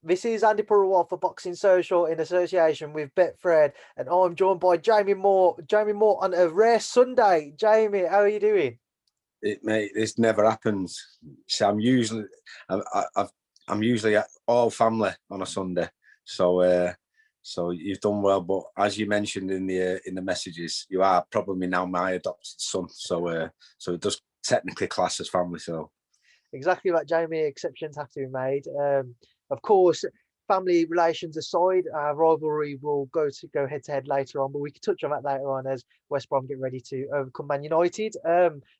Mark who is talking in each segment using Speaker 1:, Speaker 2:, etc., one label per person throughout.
Speaker 1: This is Andy Purewal for Boxing Social in association with Betfred, and I'm joined by Jamie Moore. Jamie Moore on a rare Sunday. Jamie, how are you doing?
Speaker 2: Mate, this never happens. So I'm usually at all family on a Sunday. So you've done well. But as you mentioned in the messages, you are probably now my adopted son. So it does technically class as family. So
Speaker 1: Exactly like Jamie, exceptions have to be made. Of course, family relations aside, our rivalry will go head to head later on, but we can touch on that later on as West Brom get ready to overcome Man United.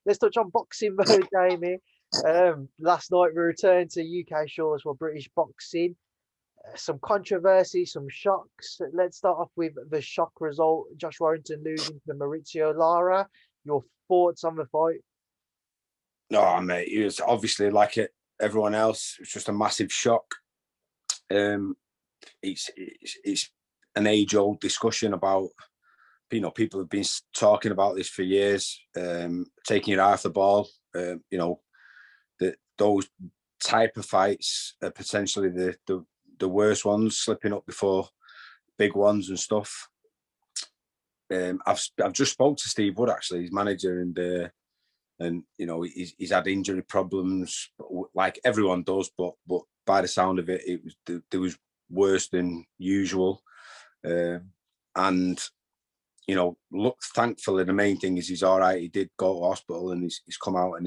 Speaker 1: Let's touch on boxing though, Jamie. Last night we returned to UK shores for British boxing. Some controversy, some shocks. Let's start off with the shock result: Josh Warrington losing to Maurizio Lara. Your thoughts on the fight?
Speaker 2: no, mate, it was obviously like everyone else. It's just a massive shock. It's an age-old discussion about, people have been talking about this for years. Taking your eye off the ball. Those type of fights are potentially the worst ones, slipping up before big ones and stuff. I've just spoke to Steve Wood, actually, his manager, and he's had injury problems like everyone does, but by the sound of it, there was worse than usual. And look, thankfully the main thing is he's all right. He did go to hospital and he's come out, and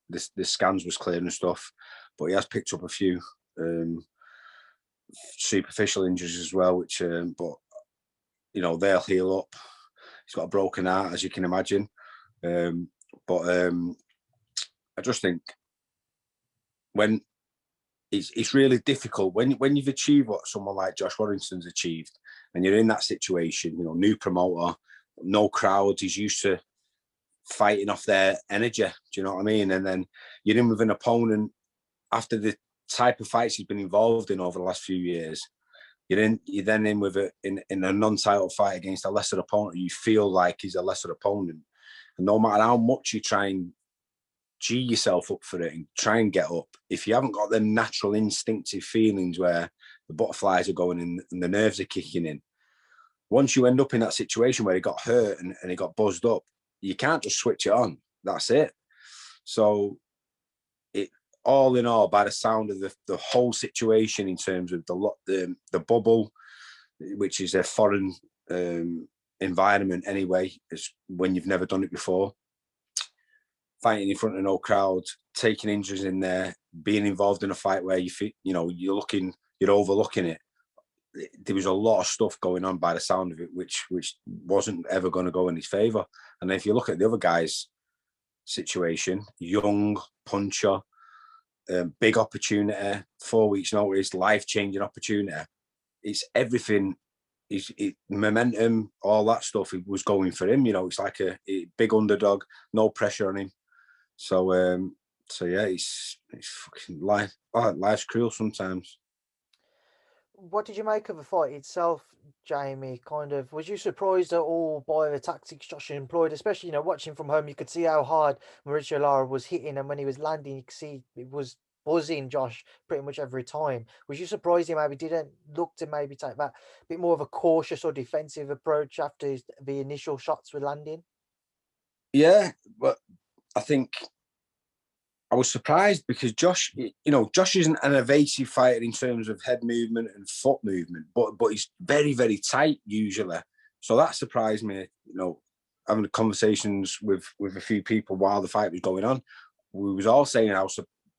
Speaker 2: the scans was clear and stuff, but he has picked up a few superficial injuries as well, which but they'll heal up. He's got a broken heart, as you can imagine. But I just think when it's really difficult when you've achieved what someone like Josh Warrington's achieved, and you're in that situation, new promoter, no crowds, he's used to fighting off their energy. Do you know what I mean? And then you're in with an opponent after the type of fights he's been involved in over the last few years. You're then in with in a non-title fight against a lesser opponent. You feel like he's a lesser opponent, and no matter how much you try and G yourself up for it and try and get up, if you haven't got the natural instinctive feelings where the butterflies are going in and the nerves are kicking in, once you end up in that situation where he got hurt and he got buzzed up, you can't just switch it on. That's it. So all in all, by the sound of the whole situation in terms of the bubble, which is a foreign environment anyway, is when you've never done it before, fighting in front of no crowd, taking injuries in there, being involved in a fight where you're overlooking it. There was a lot of stuff going on by the sound of it, which wasn't ever going to go in his favour. And if you look at the other guy's situation, young puncher, big opportunity, 4 weeks notice, life-changing opportunity. It's everything. Momentum, all that stuff. It was going for him. It's like a big underdog, no pressure on him. So yeah, it's fucking life. Oh, life's cruel sometimes.
Speaker 1: What did you make of the fight itself, Jamie? Was you surprised at all by the tactics Josh employed? Especially, watching from home, you could see how hard Mauricio Lara was hitting, and when he was landing, you could see it was buzzing Josh pretty much every time. Was you surprised he maybe didn't look to maybe take that bit more of a cautious or defensive approach after the initial shots were landing?
Speaker 2: Yeah, but I think I was surprised because Josh isn't an evasive fighter in terms of head movement and foot movement, but he's very, very tight usually. So that surprised me. Having conversations with a few people while the fight was going on, we was all saying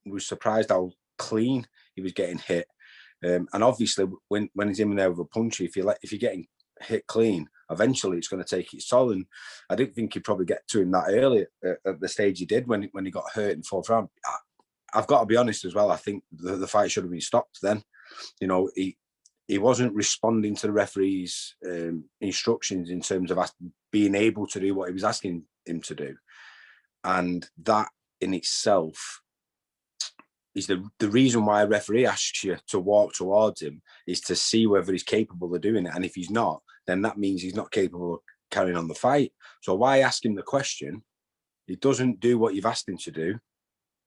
Speaker 2: we was surprised how clean he was getting hit. And obviously, when he's in there with a puncher, if you're getting hit clean, eventually it's going to take its toll. And I didn't think he'd probably get to him that early at the stage he did when he got hurt in the fourth round. I've got to be honest as well. I think the fight should have been stopped then. He wasn't responding to the referee's instructions in terms of being able to do what he was asking him to do. And that in itself is the reason why a referee asks you to walk towards him, is to see whether he's capable of doing it. And if he's not, then that means he's not capable carrying on the fight. So why ask him the question? He doesn't do what you've asked him to do,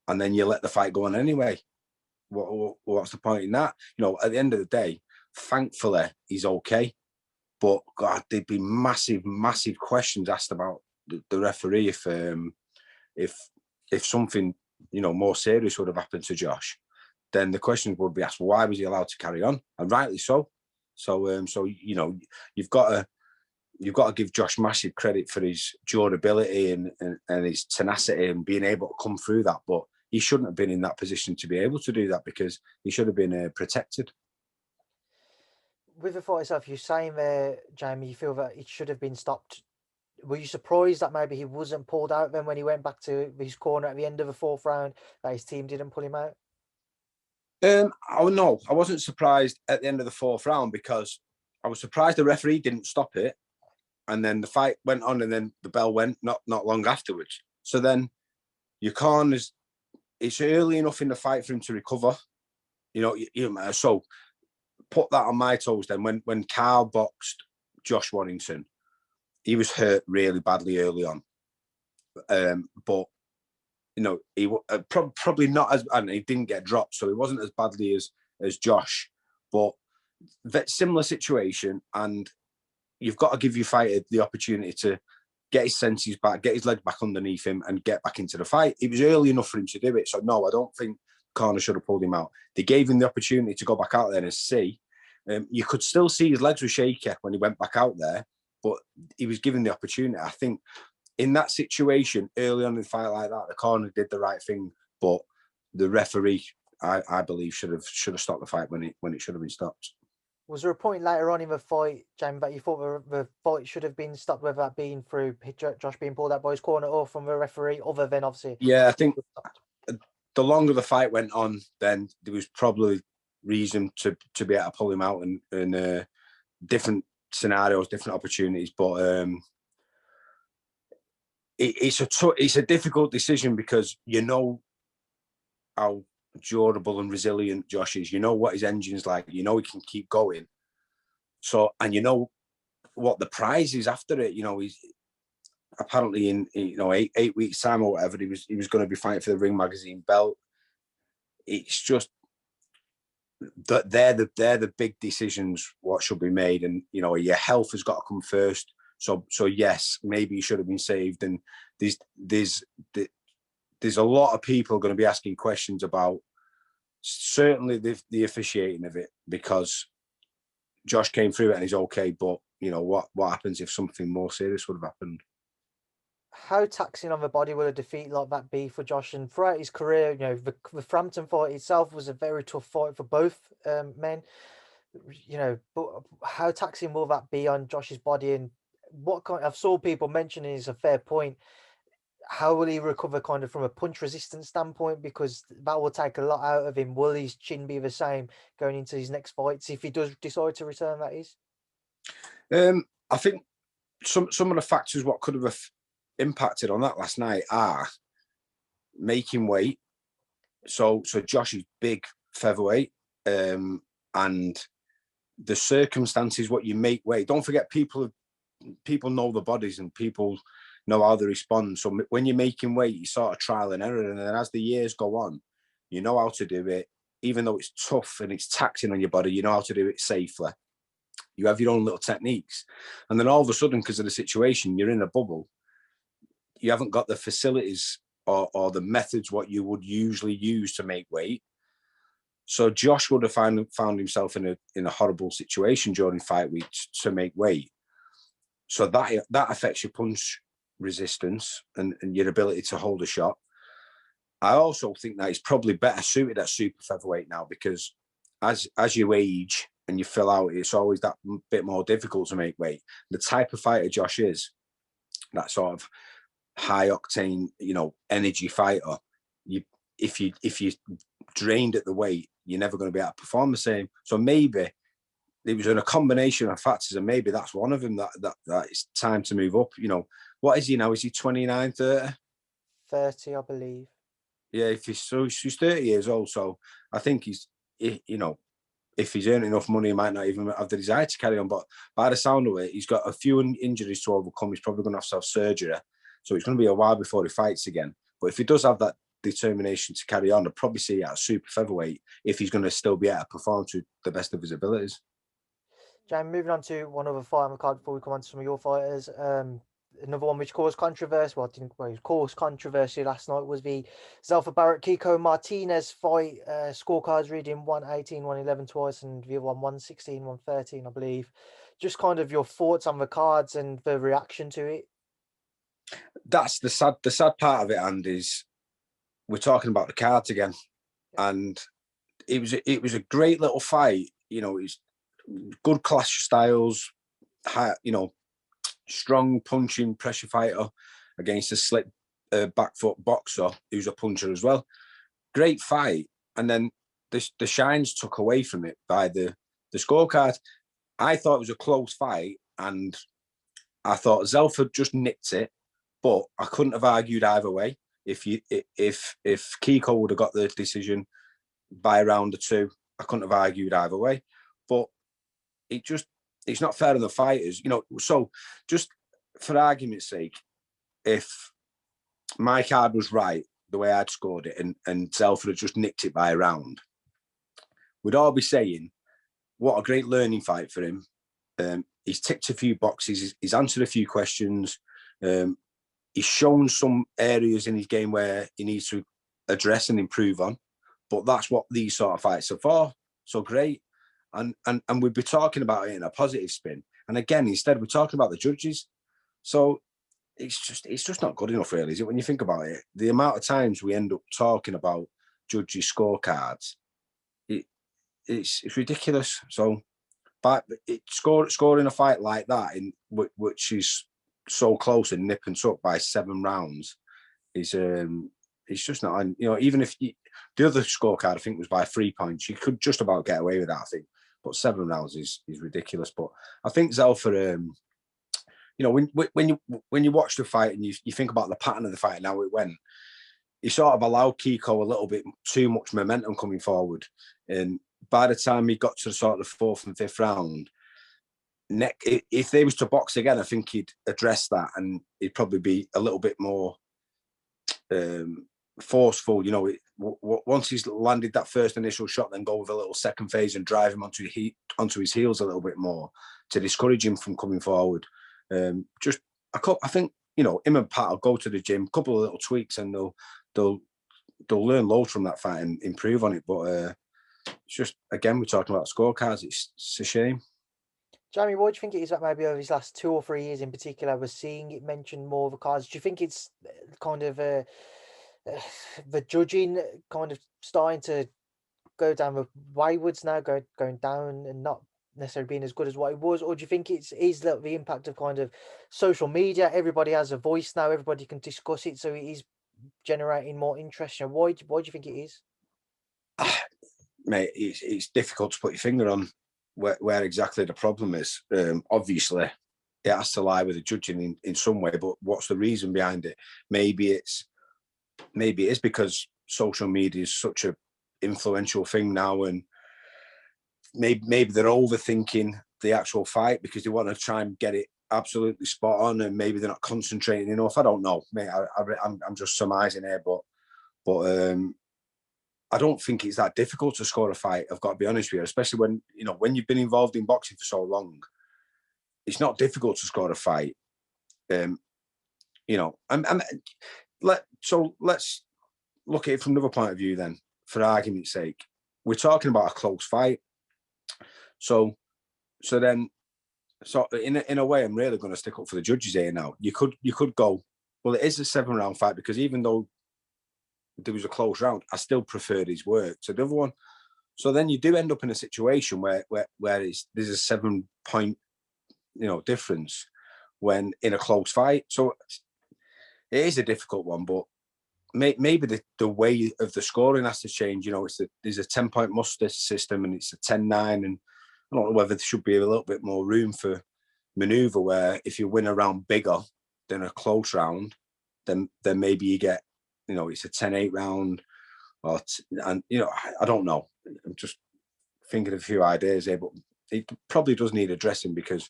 Speaker 2: and then you let the fight go on anyway. What's the point in that? You know, at the end of the day, thankfully he's okay. But God, there'd be massive, massive questions asked about the referee if something, you know, more serious would have happened to Josh. Then the questions would be asked: why was he allowed to carry on? And rightly so. So you know, you've got to give Josh massive credit for his durability and his tenacity and being able to come through that. But he shouldn't have been in that position to be able to do that, because he should have been protected.
Speaker 1: With the fight itself, you're saying there, Jamie, you feel that it should have been stopped. Were you surprised that maybe he wasn't pulled out then when he went back to his corner at the end of the 4th round, that his team didn't pull him out?
Speaker 2: Oh no, I wasn't surprised at the end of the 4th round, because I was surprised the referee didn't stop it, and then the fight went on, and then the bell went not long afterwards. So then your corners, it's early enough in the fight for him to recover. You know, so put that on my toes. Then when Carl boxed Josh Warrington, he was hurt really badly early on, but you know, he probably not as, and he didn't get dropped, so he wasn't as badly as Josh, but that similar situation. And you've got to give your fighter the opportunity to get his senses back, get his legs back underneath him, and get back into the fight. It was early enough for him to do it. So no, I don't think corner should have pulled him out. They gave him the opportunity to go back out there and see. You could still see his legs were shaky when he went back out there, but he was given the opportunity. I think in that situation, early on in the fight like that, the corner did the right thing, but the referee, I believe, should have stopped the fight when it should have been stopped.
Speaker 1: Was there a point later on in the fight, Jamie, that you thought the fight should have been stopped, whether that being through Josh being pulled out by his corner or from the referee, other than obviously?
Speaker 2: Yeah, I think the longer the fight went on, then there was probably reason to be able to pull him out in different scenarios, different opportunities. But it's a difficult decision, because you know how durable and resilient Josh is. You know what his engine's like. You know he can keep going. So, and you know what the prize is after it. You know, he's apparently in eight weeks time or whatever, he was going to be fighting for the Ring Magazine belt. It's just that they're the big decisions what should be made, and you know, your health has got to come first. So yes, maybe he should have been saved. And there's a lot of people going to be asking questions about certainly the officiating of it, because Josh came through it and he's okay. But you know, what happens if something more serious would have happened?
Speaker 1: How taxing on the body will a defeat like that be for Josh? And throughout his career, you know, the Frampton fight itself was a very tough fight for both men. You know, but how taxing will that be on Josh's body? And what kind? I've saw people mentioning is a fair point. How will he recover kind of from a punch resistance standpoint? Because that will take a lot out of him. Will his chin be the same going into his next fights if he does decide to return, that is?
Speaker 2: I think some of the factors what could have impacted on that last night are making weight. So Josh is big featherweight, and the circumstances what you make weight. Don't forget, people know the bodies and people know how they respond. So when you're making weight, you sort of trial and error, and then as the years go on, you know how to do it. Even though it's tough and it's taxing on your body, you know how to do it safely. You have your own little techniques, and then all of a sudden, because of the situation, you're in a bubble. You haven't got the facilities or the methods what you would usually use to make weight. So Josh would have found himself in a horrible situation during fight weeks to make weight. So that affects your punch resistance and your ability to hold a shot. I also think that he's probably better suited at super featherweight now, because as you age and you fill out, it's always that bit more difficult to make weight. The type of fighter Josh is, that sort of high octane, you know, energy fighter. If you drained at the weight, you're never going to be able to perform the same. So maybe it was in a combination of factors, and maybe that's one of them, that it's time to move up. You know, what is he now? Is he 29, 30?
Speaker 1: 30, I believe.
Speaker 2: Yeah, he's 30 years old. So I think he's, you know, if he's earning enough money, he might not even have the desire to carry on. But by the sound of it, he's got a few injuries to overcome. He's probably going to have surgery. So it's going to be a while before he fights again. But if he does have that determination to carry on, I'd probably see it at super featherweight if he's going to still be able to perform to the best of his abilities.
Speaker 1: Jamie, moving on to one other fight on the card before we come on to some of your fighters. Another one which caused controversy, caused controversy last night was the Zelfa Barrett Kiko Martinez fight. Scorecards reading 118, 111 twice, and the other one 116, 113, I believe. Just kind of your thoughts on the cards and the reaction to it.
Speaker 2: That's the sad part of it, and is we're talking about the cards again, and it was a great little fight. You know, it's good clash styles, high, you know, strong punching pressure fighter against a slick back foot boxer who's a puncher as well. Great fight, and then the shines took away from it by the scorecard. I thought it was a close fight, and I thought Zelfa just nicked it, but I couldn't have argued either way. If Kiko would have got the decision by round or two, I couldn't have argued either way. But it's not fair on the fighters, you know. So just for argument's sake, if my card was right, the way I'd scored it, and Zelfa had just nicked it by a round, we'd all be saying, what a great learning fight for him. He's ticked a few boxes, he's answered a few questions, he's shown some areas in his game where he needs to address and improve on. But that's what these sort of fights are for. So great. And we'd be talking about it in a positive spin. And again, instead, we're talking about the judges. So it's just not good enough, really, is it? When you think about it, the amount of times we end up talking about judges' scorecards, it's ridiculous. So, but scoring a fight like that, which is so close and nip and tuck by 7 rounds, is it's just not. You know, even if the other scorecard I think was by 3 points, you could just about get away with that, I think. But 7 rounds is ridiculous. But I think Zelfa, you know, when you watch the fight and you think about the pattern of the fight and how it went, he sort of allowed Kiko a little bit too much momentum coming forward. And by the time he got to the sort of the 4th and 5th round, if they was to box again, I think he'd address that and he'd probably be a little bit more forceful. You know, once he's landed that first initial shot, then go with a little second phase and drive him onto his heels a little bit more to discourage him from coming forward. I think, you know, him and Pat will go to the gym, a couple of little tweaks, and they'll learn loads from that fight and improve on it. But it's just, again, we're talking about scorecards. It's a shame.
Speaker 1: Jamie, what do you think it is that maybe over his last 2 or 3 years in particular, we're seeing it mentioned more of the cards? Do you think it's kind of the judging kind of starting to go down the waywards now, going down and not necessarily being as good as what it was? Or do you think is the impact of kind of social media? Everybody has a voice now, everybody can discuss it, so it is generating more interest. And why do you think it is?
Speaker 2: Mate, it's difficult to put your finger on where exactly the problem is. Obviously, it has to lie with the judging in some way, but what's the reason behind it? Maybe it is because social media is such a influential thing now, and maybe they're overthinking the actual fight because they want to try and get it absolutely spot on, and maybe they're not concentrating enough. I don't know, mate. I'm just surmising here, but I don't think it's that difficult to score a fight. I've got to be honest with you, especially when you've been involved in boxing for so long. It's not difficult to score a fight. So let's look at it from another point of view then, for argument's sake. We're talking about a close fight. So in a way, I'm really going to stick up for the judges here now. You could go, well, it is a 7-round fight, because even though there was a close round, I still preferred his work to the other one. So then you do end up in a situation where there's a 7-point, difference when in a close fight. So it is a difficult one, but maybe the way of the scoring has to change. There's a 10-point muster system and it's a 10-9, and I don't know whether there should be a little bit more room for manoeuvre, where if you win a round bigger than a close round, then maybe you get, it's a 10-8 round, I don't know. I'm just thinking of a few ideas here, but it probably does need addressing, because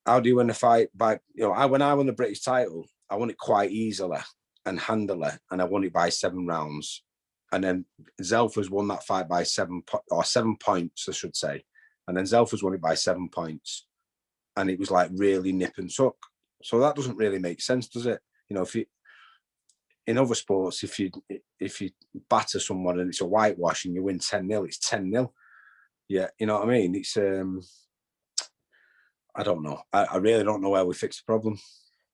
Speaker 2: how do you win a fight by, when I won the British title, I won it quite easily and handily, and I won it by 7 rounds. And then Zelfa's won that fight by 7 points, I should say. And then Zelfa's won it by 7 points. And it was like really nip and tuck. So that doesn't really make sense, does it? If you, in other sports, if you batter someone and it's a whitewash and you win 10-0, it's 10-0. Yeah, you know what I mean? It's I don't know. I really don't know where we fix the problem.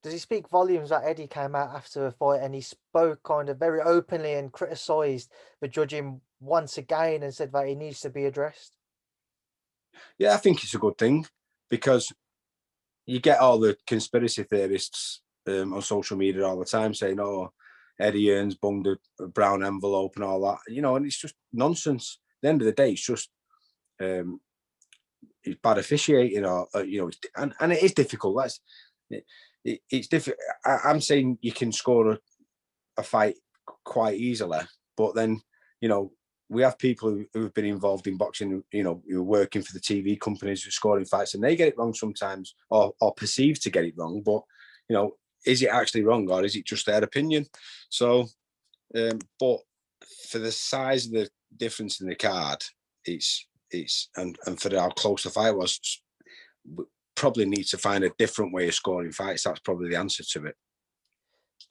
Speaker 1: Does he speak volumes that Eddie came out after a fight and he spoke kind of very openly and criticised the judging once again and said that it needs to be addressed?
Speaker 2: Yeah, I think it's a good thing, because you get all the conspiracy theorists on social media all the time saying, "Oh, Eddie Earns bunged a brown envelope" and all that, and it's just nonsense. At the end of the day, it's just it's bad officiating, or and it is difficult. It's difficult. I'm saying you can score a fight quite easily, but then we have people who've been involved in boxing, who are working for the TV companies who are scoring fights, and they get it wrong sometimes, or perceived to get it wrong. But is it actually wrong, or is it just their opinion? So, but for the size of the difference in the card, it's and for how close the fight was, we probably need to find a different way of scoring fights. That's probably the answer to it.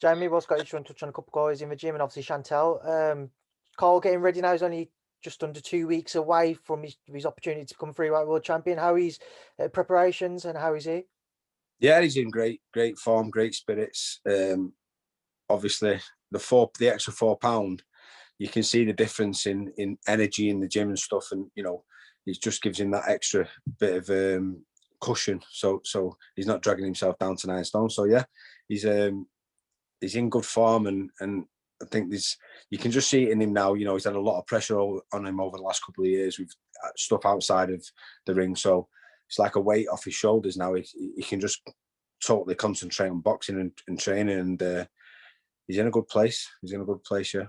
Speaker 1: Jamie, what's got you trying to touch on a couple of guys in the gym, and obviously Chantel. Carl getting ready now. He's only just under 2 weeks away from his opportunity to become freeweight world champion. How is preparations, and how is he?
Speaker 2: Yeah, he's in great form, great spirits. Obviously, the extra £4, you can see the difference in energy in the gym and stuff, and it just gives him that extra bit of cushion. So he's not dragging himself down to 9 stone. So yeah, he's in good form, and I think you can just see it in him now. He's had a lot of pressure on him over the last couple of years with stuff outside of the ring. So it's like a weight off his shoulders now. He can just totally concentrate on boxing and training, and he's in a good place. Yeah.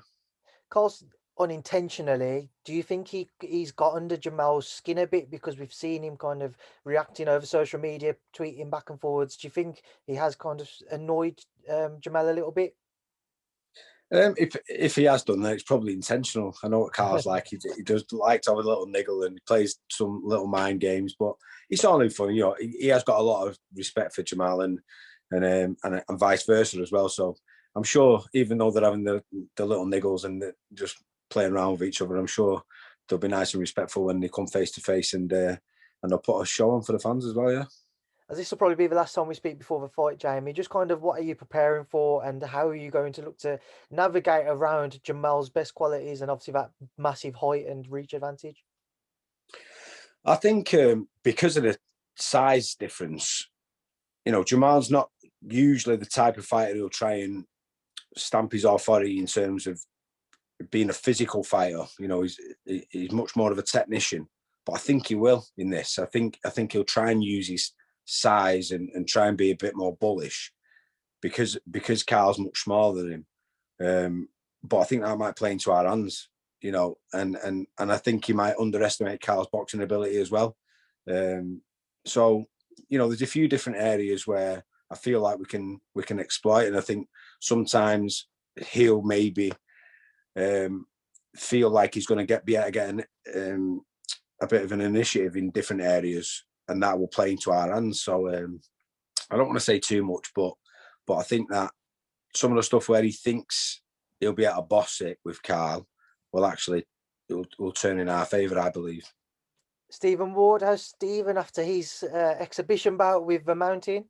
Speaker 1: Carl's unintentionally, do you think he's got under Jamal's skin a bit, because we've seen him kind of reacting over social media, tweeting back and forwards? Do you think he has kind of annoyed Jamal a little bit?
Speaker 2: If he has done that, it's probably intentional. I know what Carl's like. He does like to have a little niggle, and he plays some little mind games, but it's all in fun. He has got a lot of respect for Jamal, and vice versa as well. So I'm sure, even though they're having the little niggles and just playing around with each other, I'm sure they'll be nice and respectful when they come face to face, and they'll put a show on for the fans as well. Yeah.
Speaker 1: As this will probably be the last time we speak before the fight, Jamie, just kind of what are you preparing for, and how are you going to look to navigate around Jamal's best qualities and obviously that massive height and reach advantage?
Speaker 2: I think because of the size difference, Jamal's not usually the type of fighter who'll try and stamp his authority in terms of being a physical fighter. He's much more of a technician, but I think he will in this. I think he'll try and use his size and try and be a bit more bullish, because Carl's much smaller than him. But I think that might play into our hands, and I think he might underestimate Carl's boxing ability as well. So there's a few different areas where I feel like we can exploit, and I think sometimes he'll maybe feel like he's going to be able to get a bit of an initiative in different areas, and that will play into our hands. So I don't want to say too much, but I think that some of the stuff where he thinks he'll be able to boss it with Carl will actually will turn in our favour, I believe.
Speaker 1: Stephen Ward, how's Stephen after his exhibition bout with the Mountain?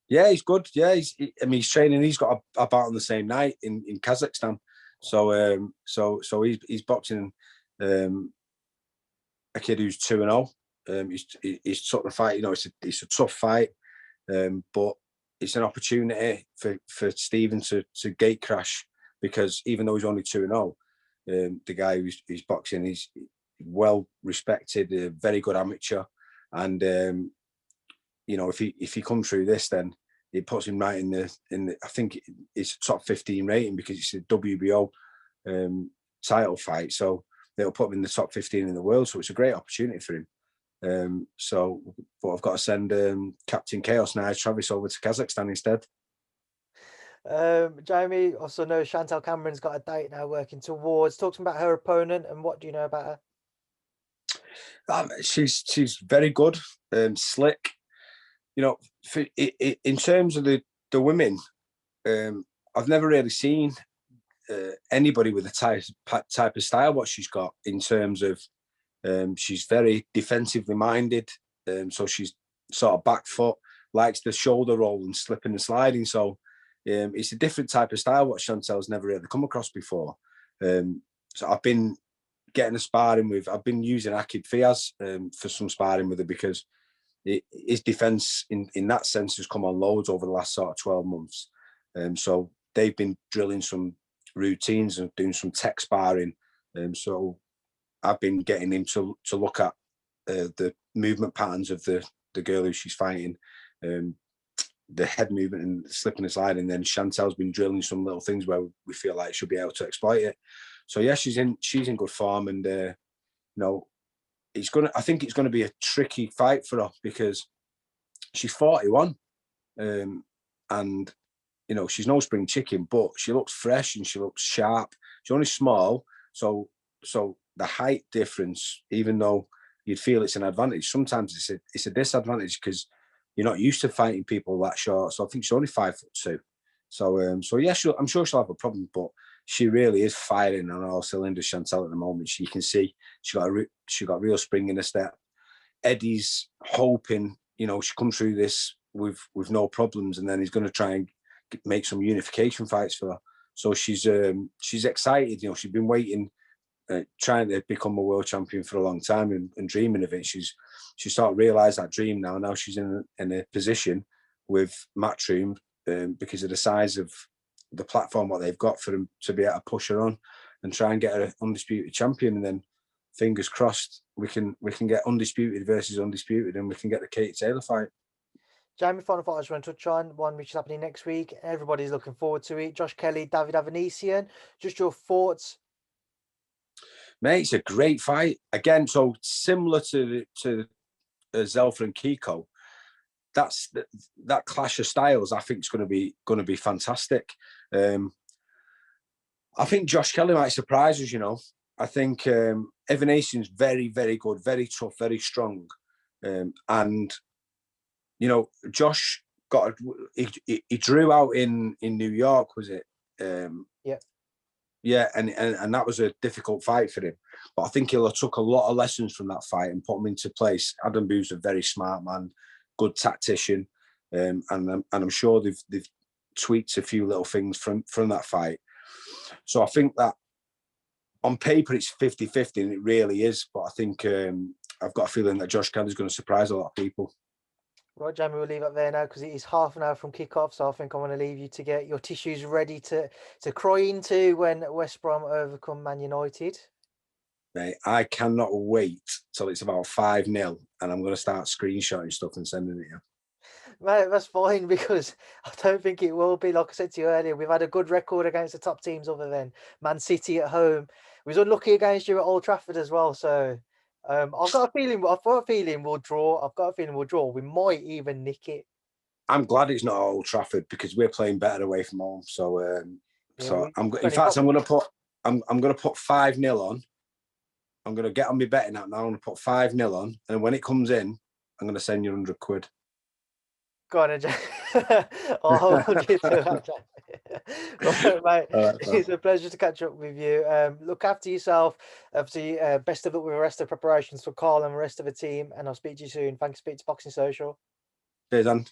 Speaker 2: Yeah, he's good. Yeah, he's training. He's got a bout on the same night in Kazakhstan. So he's boxing a kid who's 2-0. He's sort of fight. It's a tough fight, but it's an opportunity for Stephen to gate crash, because even though he's only 2-0, the guy who's boxing, he's well respected, a very good amateur, and if he comes through this, then it puts him right in the I think it's top 15 rating, because it's a WBO title fight. So that'll put him in the top 15 in the world. So it's a great opportunity for him. But I've got to send Captain Chaos Nige Travis over to Kazakhstan instead.
Speaker 1: Jamie, also know Chantal Cameron's got a date now working towards. Talk to me about her opponent and what do you know about her?
Speaker 2: She's very good, slick. You know, in terms of the women, I've never really seen anybody with a type of style what she's got in terms of she's very defensively minded. So she's sort of back foot, likes the shoulder roll and slipping and sliding. So it's a different type of style what Chantal's never really come across before. So I've been getting a sparring with, I've been using Akid Fiaz for some sparring with her because his defence in that sense has come on loads over the last sort of 12 months. So they've been drilling some routines and doing some tech sparring. So I've been getting him to look at the movement patterns of the girl who she's fighting, the head movement and slipping and sliding. And then Chantal's been drilling some little things where we feel like she'll be able to exploit it. So yeah, she's in good form, and you know, I think it's gonna be a tricky fight for her because she's 41, and you know, she's no spring chicken, but she looks fresh and she looks sharp. She's only small, so the height difference, even though you'd feel it's an advantage, sometimes it's a disadvantage because you're not used to fighting people that short. So I think she's only 5'2". So yeah, I'm sure she'll have a problem, but she really is firing on all cylinders, Chantal, at the moment. You can see she got real spring in her step. Eddie's hoping, you know, she comes through this with no problems, and then he's going to try and make some unification fights for her. So she's excited. You know, she's been waiting, trying to become a world champion for a long time and dreaming of it. She's started to realise that dream now. Now she's in a position with Matchroom because of the size of the platform what they've got for them to be able to push her on and try and get her undisputed champion. And then fingers crossed we can get undisputed versus undisputed, and we can get the Katie Taylor fight.
Speaker 1: Jamie, final fight I just want to touch on, one which is happening next week. Everybody's looking forward to it. Josh Kelly, David Avanesian. Just your thoughts?
Speaker 2: Mate, it's a great fight. Again, so similar to Zelfa and Kiko. That clash of styles, I think, is going to be fantastic. I think Josh Kelly might surprise us. You know, I think Evanesian's very, very good, very tough, very strong, and you know, Josh he drew out in New York, was it?
Speaker 1: Yeah.
Speaker 2: Yeah, and that was a difficult fight for him. But I think he'll have took a lot of lessons from that fight and put them into place. Adam Boo's a very smart man, good tactician, and I'm sure they've tweaked a few little things from that fight. So I think that on paper it's 50-50, and it really is. But I think I've got a feeling that Josh Kelly's going to surprise a lot of people.
Speaker 1: Right, Jamie, we'll leave it there now because it is half an hour from kickoff. So I think I want to leave you to get your tissues ready to cry into when West Brom overcome Man United.
Speaker 2: Mate, I cannot wait till it's about 5-0, and I'm going to start screenshotting stuff and sending it to you.
Speaker 1: Mate, that's fine because I don't think it will be. Like I said to you earlier, we've had a good record against the top teams other than Man City at home. We was unlucky against you at Old Trafford as well. So I've got a feeling we'll draw. I've got a feeling we'll draw. We might even nick it.
Speaker 2: I'm glad it's not Old Trafford because we're playing better away from home. So I'm going to put 5-0 on. I'm going to get on my betting app now. I'm going to put 5-0 on, and when it comes in, I'm going to send you 100 quid.
Speaker 1: Go on, I'll hold you to that. Right, mate. It's a pleasure to catch up with you. Look after yourself. Obviously, best of luck with the rest of the preparations for Carl and the rest of the team. And I'll speak to you soon. Thanks for speaking to Boxing Social.
Speaker 2: Cheers, Dan.